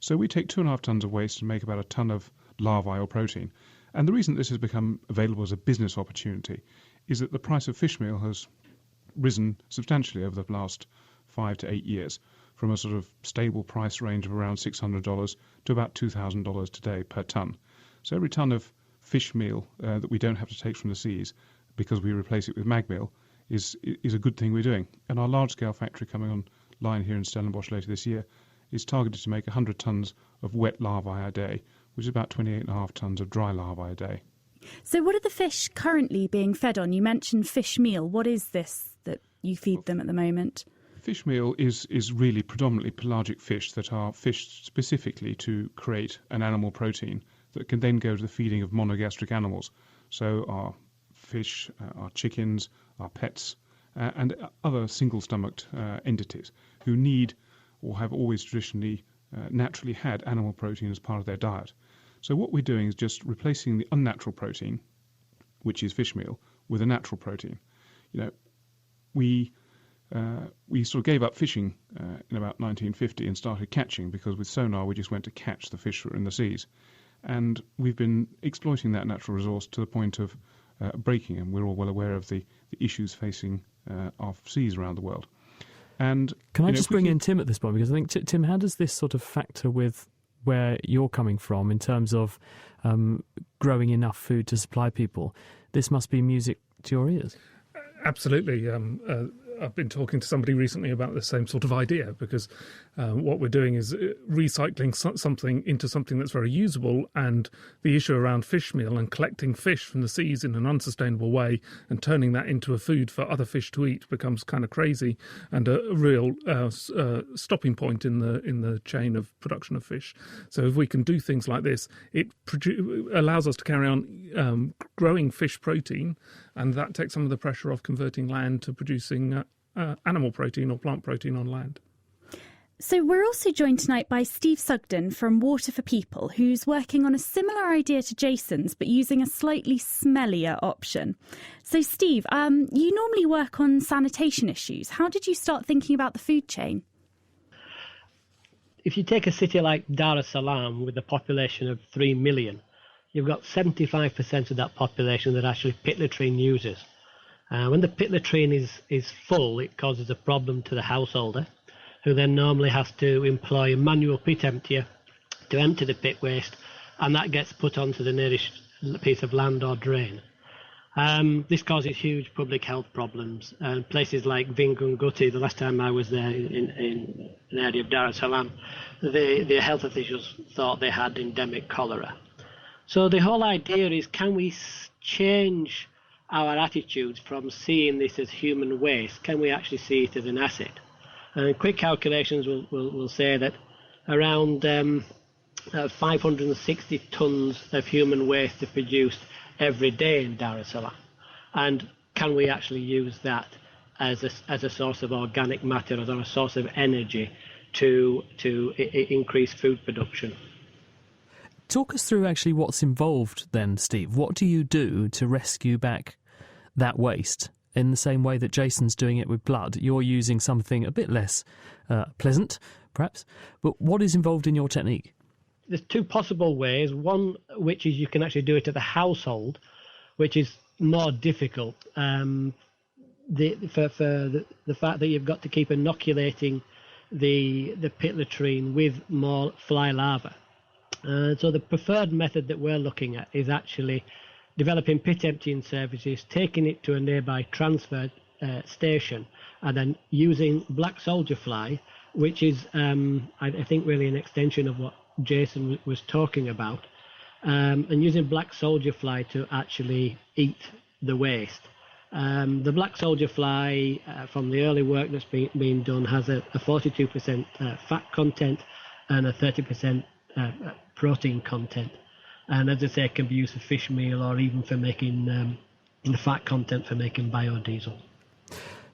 So we take 2.5 tons of waste and make about a ton of larvae or protein. And the reason this has become available as a business opportunity is that the price of fish meal has risen substantially over the last 5 to 8 years, from a sort of stable price range of around $600 to about $2,000 today per ton. So every ton of fish meal that we don't have to take from the seas because we replace it with mag meal is a good thing we're doing. And our large-scale factory coming online here in Stellenbosch later this year is targeted to make 100 tons of wet larvae a day, which is about 28.5 tons of dry larvae a day. So what are the fish currently being fed on? You mentioned fish meal. What is this that you feed them at the moment? Fish meal is really predominantly pelagic fish that are fished specifically to create an animal protein that can then go to the feeding of monogastric animals. So our fish, our chickens, our pets, and other single-stomached entities who need or have always traditionally naturally had animal protein as part of their diet. So what we're doing is just replacing the unnatural protein, which is fish meal, with a natural protein. We sort of gave up fishing in about 1950 and started catching, because with sonar we just went to catch the fish that were in the seas. And we've been exploiting that natural resource to the point of breaking them. We're all well aware of the issues facing our seas around the world. And can I just bring in Tim at this point? Because I think, Tim, how does this sort of factor with where you're coming from in terms of growing enough food to supply people? This must be music to your ears. Absolutely. I've been talking to somebody recently about the same sort of idea, because what we're doing is recycling something into something that's very usable, and the issue around fish meal and collecting fish from the seas in an unsustainable way and turning that into a food for other fish to eat becomes kind of crazy, and a real stopping point in the chain of production of fish. So if we can do things like this, it allows us to carry on growing fish protein, and that takes some of the pressure off converting land to producing animal protein or plant protein on land. So we're also joined tonight by Steve Sugden from Water for People, who's working on a similar idea to Jason's, but using a slightly smellier option. So Steve, you normally work on sanitation issues. How did you start thinking about the food chain? If you take a city like Dar es Salaam with a population of 3 million, you've got 75% of that population that actually pit latrine uses. When the pit latrine is full, it causes a problem to the householder, who then normally has to employ a manual pit emptier to empty the pit waste, and that gets put onto the nearest piece of land or drain. This causes huge public health problems. Places like Vingunguti, the last time I was there in an area of Dar es Salaam, the health officials thought they had endemic cholera. So the whole idea is, can we change our attitudes from seeing this as human waste? Can we actually see it as an asset? And quick calculations will say that around 560 tonnes of human waste are produced every day in Dar es Salaam. And can we actually use that as a source of organic matter, as a source of energy to increase food production? Talk us through actually what's involved then, Steve. What do you do to rescue back that waste? In the same way that Jason's doing it with blood, you're using something a bit less pleasant, perhaps. But what is involved in your technique? There's two possible ways. One, which is you can actually do it at the household, which is more difficult. For the fact that you've got to keep inoculating the pit latrine with more fly larvae. So the preferred method that we're looking at is actually developing pit emptying services, taking it to a nearby transfer station, and then using black soldier fly, which is, I think, really an extension of what Jason was talking about, and using black soldier fly to actually eat the waste. The black soldier fly, from the early work that's been done, has a 42% fat content and a 30% protein content. And as I say, it can be used for fish meal or even for making the fat content for making biodiesel.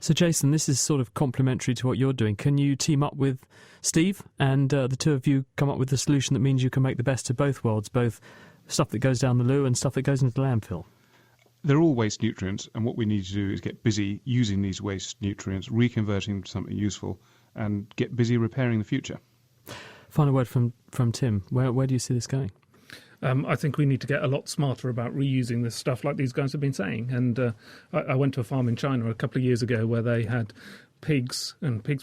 So, Jason, this is sort of complementary to what you're doing. Can you team up with Steve and the two of you come up with a solution that means you can make the best of both worlds, both stuff that goes down the loo and stuff that goes into the landfill? They're all waste nutrients, and what we need to do is get busy using these waste nutrients, reconverting them to something useful, and get busy repairing the future. Final word from Tim. Where do you see this going? I think we need to get a lot smarter about reusing this stuff like these guys have been saying. And I went to a farm in China a couple of years ago where they had pigs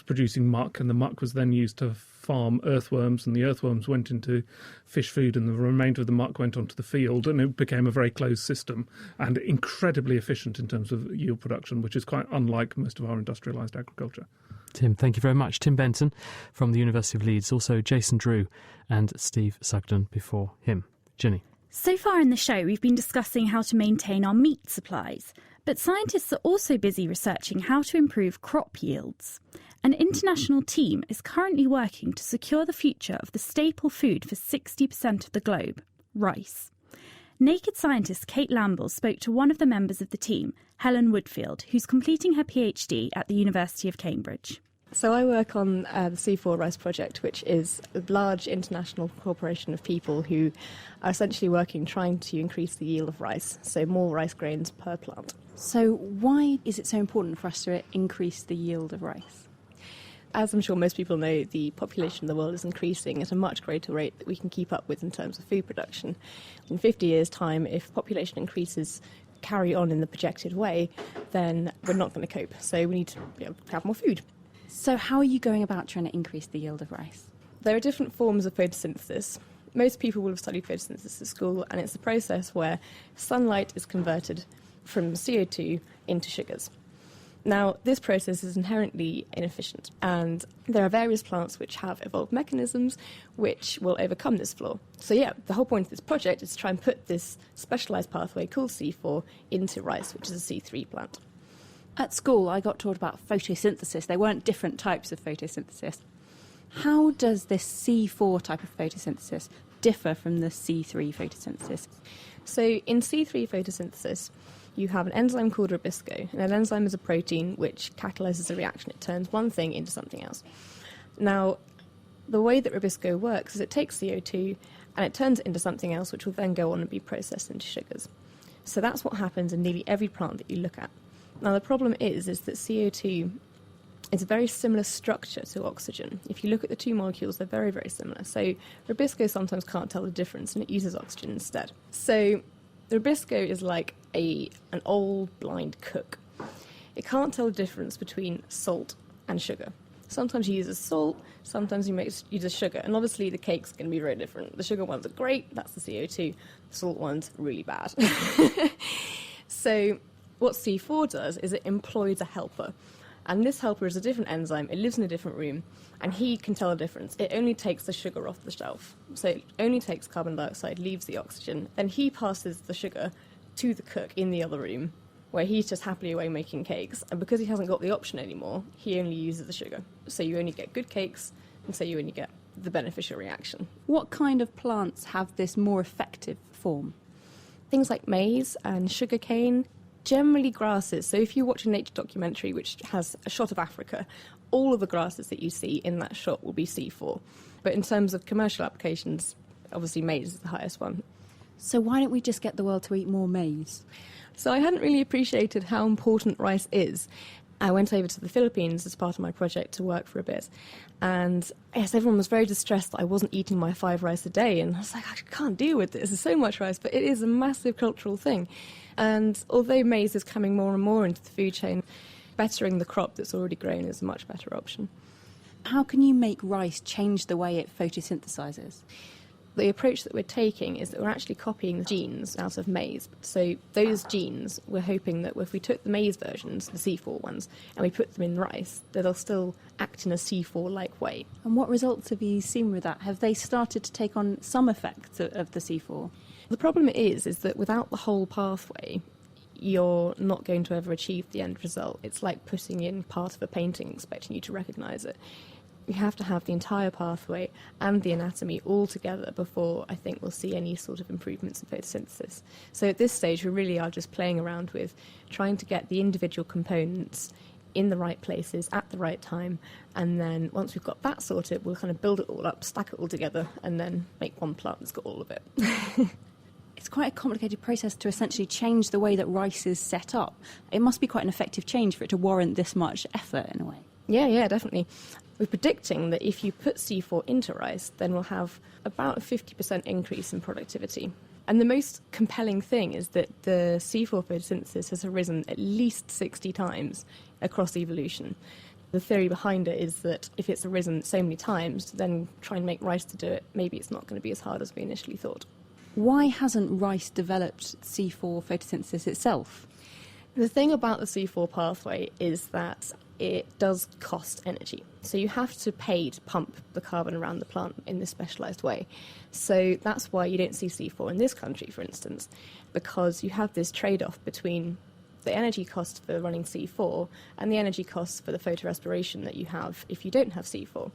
producing muck, and the muck was then used to farm earthworms, and the earthworms went into fish food, and the remainder of the muck went onto the field, and it became a very closed system and incredibly efficient in terms of yield production, which is quite unlike most of our industrialised agriculture. Tim, thank you very much. Tim Benton from the University of Leeds, also Jason Drew and Steve Sugden before him. Jenny. So far in the show, we've been discussing how to maintain our meat supplies, but scientists are also busy researching how to improve crop yields. An international team is currently working to secure the future of the staple food for 60% of the globe, rice. Naked scientist Kate Lamble spoke to one of the members of the team, Helen Woodfield, who's completing her PhD at the University of Cambridge. So I work on the C4 Rice Project, which is a large international corporation of people who are essentially working trying to increase the yield of rice, so more rice grains per plant. So why is it so important for us to increase the yield of rice? As I'm sure most people know, the population of the world is increasing at a much greater rate that we can keep up with in terms of food production. In 50 years' time, if population increases carry on in the projected way, then we're not going to cope. So we need to have more food. So how are you going about trying to increase the yield of rice? There are different forms of photosynthesis. Most people will have studied photosynthesis at school, and it's a process where sunlight is converted from CO2 into sugars. Now, this process is inherently inefficient, and there are various plants which have evolved mechanisms which will overcome this flaw. So the whole point of this project is to try and put this specialised pathway called C4 into rice, which is a C3 plant. At school, I got taught about photosynthesis. There weren't different types of photosynthesis. How does this C4 type of photosynthesis differ from the C3 photosynthesis? So in C3 photosynthesis, you have an enzyme called Rubisco, and an enzyme is a protein which catalyses a reaction. It turns one thing into something else. Now, the way that Rubisco works is it takes CO2 and it turns it into something else, which will then go on and be processed into sugars. So that's what happens in nearly every plant that you look at. Now, the problem is that CO2 is a very similar structure to oxygen. If you look at the two molecules, they're very, very similar. So Rubisco sometimes can't tell the difference, and it uses oxygen instead. So Rubisco is like an old blind cook. It can't tell the difference between salt and sugar. Sometimes he uses salt, sometimes he uses sugar, and obviously the cake's going to be very different. The sugar ones are great, that's the CO2. The salt ones, really bad. So what C4 does is it employs a helper. And this helper is a different enzyme, it lives in a different room, and he can tell the difference. It only takes the sugar off the shelf. So it only takes carbon dioxide, leaves the oxygen, then he passes the sugar to the cook in the other room, where he's just happily away making cakes. And because he hasn't got the option anymore, he only uses the sugar. So you only get good cakes, and so you only get the beneficial reaction. What kind of plants have this more effective form? Things like maize and sugarcane, generally grasses. So if you watch a nature documentary which has a shot of Africa, all of the grasses that you see in that shot will be C4. But in terms of commercial applications, obviously maize is the highest one. So why don't we just get the world to eat more maize? So I hadn't really appreciated how important rice is. I went over to the Philippines as part of my project to work for a bit. And yes, everyone was very distressed that I wasn't eating my 5 rice a day. And I was like, I can't deal with this. There's so much rice. But it is a massive cultural thing. And although maize is coming more and more into the food chain, bettering the crop that's already grown is a much better option. How can you make rice change the way it photosynthesizes? The approach that we're taking is that we're actually copying the genes out of maize. So those genes, we're hoping that if we took the maize versions, the C4 ones, and we put them in rice, that they'll still act in a C4-like way. And what results have you seen with that? Have they started to take on some effects of the C4? The problem is that without the whole pathway, you're not going to ever achieve the end result. It's like putting in part of a painting, expecting you to recognise it. You have to have the entire pathway and the anatomy all together before I think we'll see any sort of improvements in photosynthesis. So at this stage, we really are just playing around with trying to get the individual components in the right places at the right time, and then once we've got that sorted, we'll kind of build it all up, stack it all together, and then make one plant that's got all of it. It's quite a complicated process to essentially change the way that rice is set up. It must be quite an effective change for it to warrant this much effort in a way. Yeah, definitely. We're predicting that if you put C4 into rice, then we'll have about a 50% increase in productivity. And the most compelling thing is that the C4 photosynthesis has arisen at least 60 times across evolution. The theory behind it is that if it's arisen so many times, then try and make rice to do it, maybe it's not going to be as hard as we initially thought. Why hasn't rice developed C4 photosynthesis itself? The thing about the C4 pathway is that it does cost energy. So you have to pay to pump the carbon around the plant in this specialised way. So that's why you don't see C4 in this country, for instance, because you have this trade-off between the energy cost for running C4 and the energy costs for the photorespiration that you have if you don't have C4.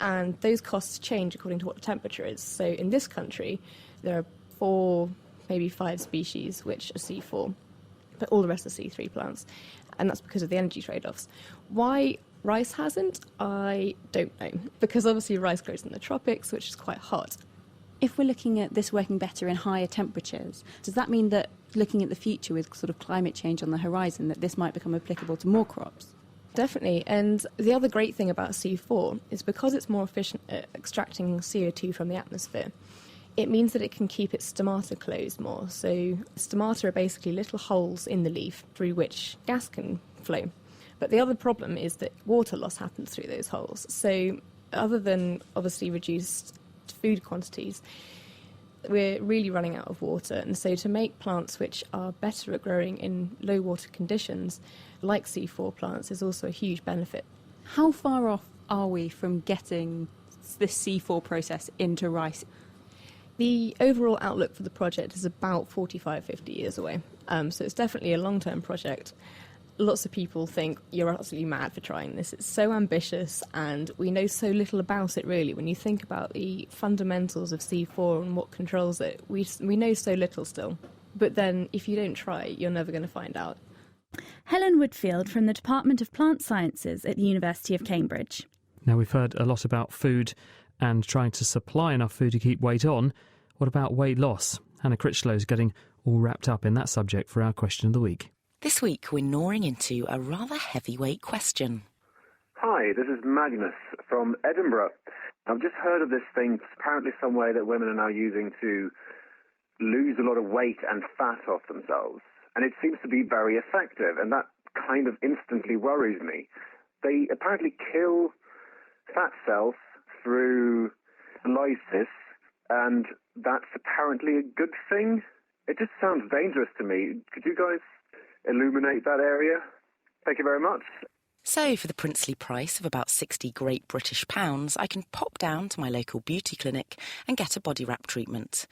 And those costs change according to what the temperature is. So in this country, there are 4, maybe 5 species which are C4, but all the rest are C3 plants. And that's because of the energy trade-offs. Why rice hasn't, I don't know. Because obviously rice grows in the tropics, which is quite hot. If we're looking at this working better in higher temperatures, does that mean that looking at the future with sort of climate change on the horizon, that this might become applicable to more crops? Definitely. And the other great thing about C4 is because it's more efficient at extracting CO2 from the atmosphere, it means that it can keep its stomata closed more. So stomata are basically little holes in the leaf through which gas can flow. But the other problem is that water loss happens through those holes. So other than obviously reduced food quantities, we're really running out of water. And so to make plants which are better at growing in low water conditions, like C4 plants, is also a huge benefit. How far off are we from getting this C4 process into rice? The overall outlook for the project is about 45, 50 years away. So it's definitely a long-term project. Lots of people think you're absolutely mad for trying this. It's so ambitious and we know so little about it, really. When you think about the fundamentals of C4 and what controls it, we know so little still. But then if you don't try, you're never going to find out. Helen Woodfield from the Department of Plant Sciences at the University of Cambridge. Now, we've heard a lot about food and trying to supply enough food to keep weight on, what about weight loss? Hannah Critchlow's getting all wrapped up in that subject for our question of the week. This week we're gnawing into a rather heavyweight question. Hi, this is Magnus from Edinburgh. I've just heard of this thing, apparently some way that women are now using to lose a lot of weight and fat off themselves. And it seems to be very effective, and that kind of instantly worries me. They apparently kill fat cells through lysis, and that's apparently a good thing. It just sounds dangerous to me. Could you guys illuminate that area? Thank you very much. So, for the princely price of about 60 great British pounds, I can pop down to my local beauty clinic and get a body wrap treatment.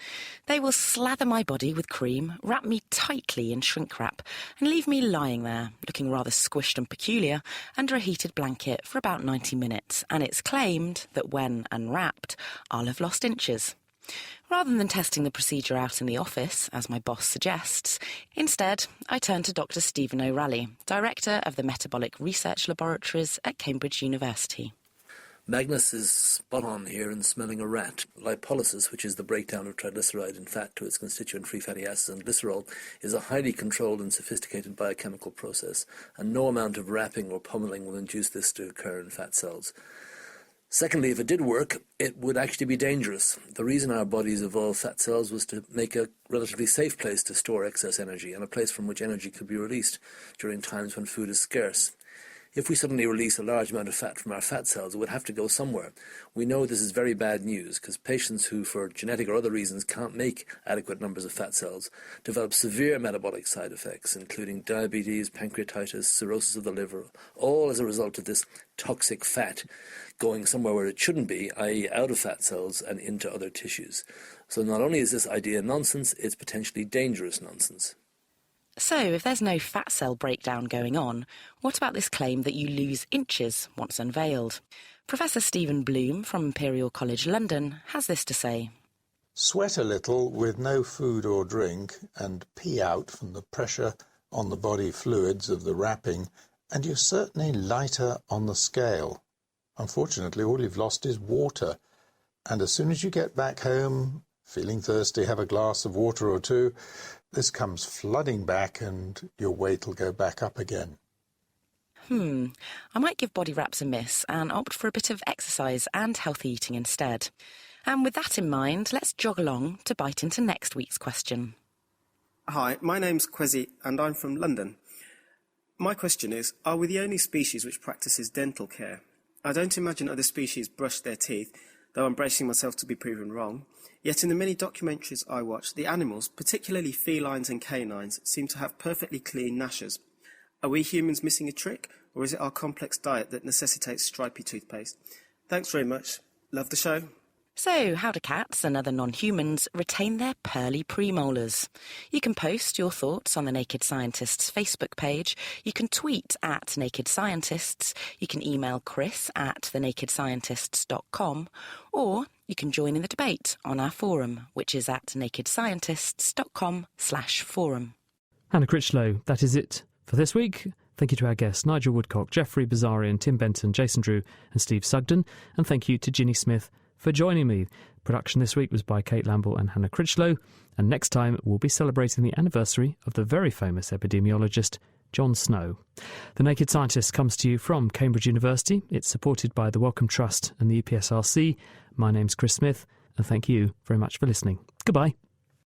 They will slather my body with cream, wrap me tightly in shrink wrap, and leave me lying there, looking rather squished and peculiar, under a heated blanket for about 90 minutes, and it's claimed that when unwrapped, I'll have lost inches. Rather than testing the procedure out in the office, as my boss suggests, instead I turn to Dr. Stephen O'Ralley, Director of the Metabolic Research Laboratories at Cambridge University. Magnus is spot on here in smelling a rat. Lipolysis, which is the breakdown of triglyceride in fat to its constituent free fatty acids and glycerol, is a highly controlled and sophisticated biochemical process, and no amount of wrapping or pummeling will induce this to occur in fat cells. Secondly, if it did work, it would actually be dangerous. The reason our bodies evolved fat cells was to make a relatively safe place to store excess energy, and a place from which energy could be released during times when food is scarce. If we suddenly release a large amount of fat from our fat cells, it would have to go somewhere. We know this is very bad news, because patients who, for genetic or other reasons, can't make adequate numbers of fat cells develop severe metabolic side effects, including diabetes, pancreatitis, cirrhosis of the liver, all as a result of this toxic fat going somewhere where it shouldn't be, i.e. out of fat cells and into other tissues. So not only is this idea nonsense, it's potentially dangerous nonsense. So, if there's no fat cell breakdown going on, what about this claim that you lose inches once unveiled? Professor Stephen Bloom from Imperial College London has this to say. Sweat a little with no food or drink and pee out from the pressure on the body fluids of the wrapping, and you're certainly lighter on the scale. Unfortunately, all you've lost is water, and as soon as you get back home, feeling thirsty, have a glass of water or two, this comes flooding back and your weight will go back up again. I might give body wraps a miss and opt for a bit of exercise and healthy eating instead. And with that in mind, let's jog along to bite into next week's question. Hi, my name's Kwesi and I'm from London. My question is, are we the only species which practices dental care? I don't imagine other species brush their teeth, though I'm bracing myself to be proven wrong. Yet in the many documentaries I watch, the animals, particularly felines and canines, seem to have perfectly clean gnashes. Are we humans missing a trick, or is it our complex diet that necessitates stripy toothpaste? Thanks very much. Love the show. So, how do cats and other non-humans retain their pearly premolars? You can post your thoughts on the Naked Scientists Facebook page, you can tweet at Naked Scientists, you can email Chris at thenakedscientists.com, or you can join in the debate on our forum, which is at nakedscientists.com/forum. Hannah Critchlow, that is it for this week. Thank you to our guests, Nigel Woodcock, Jeffrey Bazarian, Tim Benton, Jason Drew and Steve Sugden, and thank you to Ginny Smith for joining me. Production this week was by Kate Lamble and Hannah Critchlow, and next time we'll be celebrating the anniversary of the very famous epidemiologist John Snow. The Naked Scientist comes to you from Cambridge University. It's supported by the Wellcome Trust and the EPSRC. My name's Chris Smith, and thank you very much for listening. Goodbye.